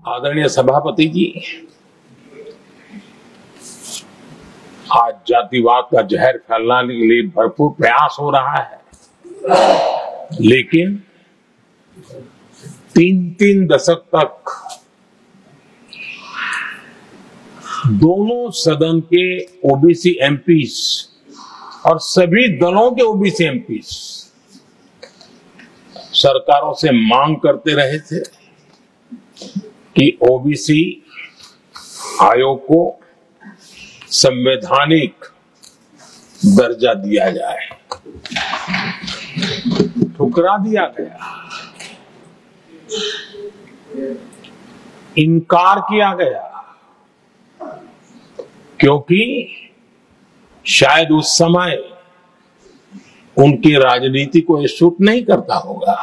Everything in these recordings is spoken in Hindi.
आदरणीय सभापति जी, आज जातिवाद का जहर फैलाने के लिए भरपूर प्रयास हो रहा है, लेकिन 3 दशक तक दोनों सदन के ओबीसी एमपीज और सभी दलों के ओबीसी एमपीज सरकारों से मांग करते रहे थे कि ओबीसी आयोग को संवैधानिक दर्जा दिया जाए। ठुकरा दिया गया, इनकार किया गया, क्योंकि शायद उस समय उनकी राजनीति को ये सूट नहीं करता होगा,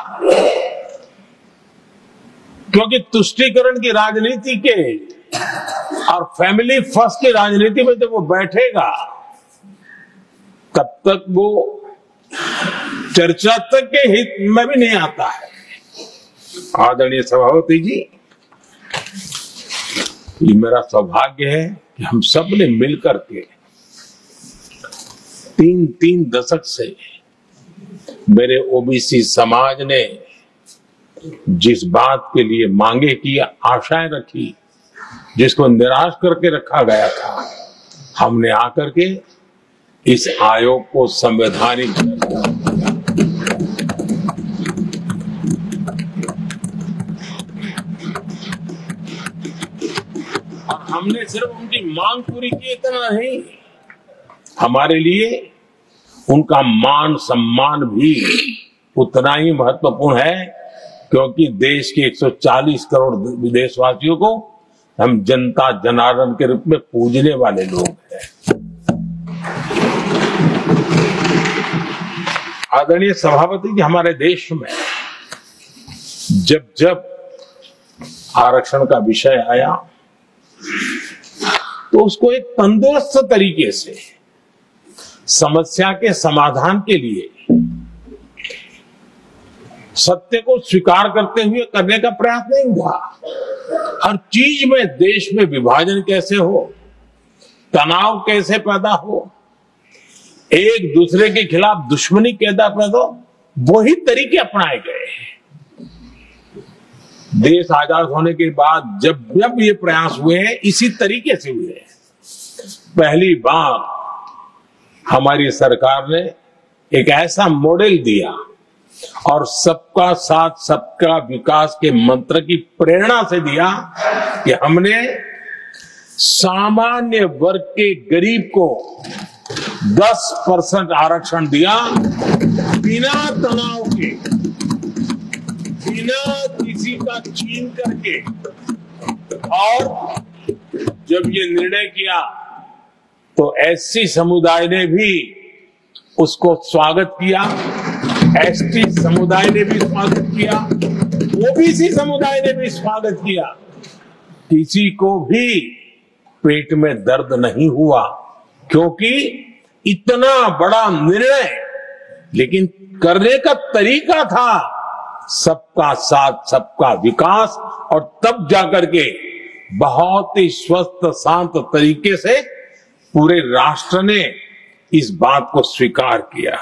क्योंकि तुष्टीकरण की राजनीति के और फैमिली फर्स्ट की राजनीति में जब वो बैठेगा तब तक वो चर्चा तक के हित में भी नहीं आता है। आदरणीय सभापति जी, ये मेरा सौभाग्य है कि हम सब ने मिलकर के 3 दशक से मेरे ओबीसी समाज ने जिस बात के लिए मांगे की, आशाएं रखी, जिसको निराश करके रखा गया था, हमने आकर के इस आयोग को संवैधानिक दर्जा दिया। और हमने सिर्फ उनकी मांग पूरी की इतना नहीं, हमारे लिए उनका मान सम्मान भी उतना ही महत्वपूर्ण है, क्योंकि देश के 140 करोड़ देशवासियों को हम जनता जनार्दन के रूप में पूजने वाले लोग हैं। आदरणीय सभापति जी, हमारे देश में जब जब आरक्षण का विषय आया तो उसको एक तंदुरुस्त तरीके से समस्या के समाधान के लिए सत्य को स्वीकार करते हुए करने का प्रयास नहीं हुआ। हर चीज में देश में विभाजन कैसे हो, तनाव कैसे पैदा हो, एक दूसरे के खिलाफ दुश्मनी कैसे पैदा हो, वही तरीके अपनाए गए। देश आजाद होने के बाद जब जब ये प्रयास हुए हैं, इसी तरीके से हुए हैं। पहली बार हमारी सरकार ने एक ऐसा मॉडल दिया और सबका साथ सबका विकास के मंत्र की प्रेरणा से दिया कि हमने सामान्य वर्ग के गरीब को 10% आरक्षण दिया, बिना तनाव के, बिना किसी का छीन करके। और जब ये निर्णय किया तो एससी समुदाय ने भी उसको स्वागत किया, एसटी समुदाय ने भी स्वागत किया, ओबीसी समुदाय ने भी स्वागत किया। किसी को भी पेट में दर्द नहीं हुआ, क्योंकि इतना बड़ा निर्णय, लेकिन करने का तरीका था सबका साथ सबका विकास, और तब जाकर के बहुत ही स्वस्थ शांत तरीके से पूरे राष्ट्र ने इस बात को स्वीकार किया।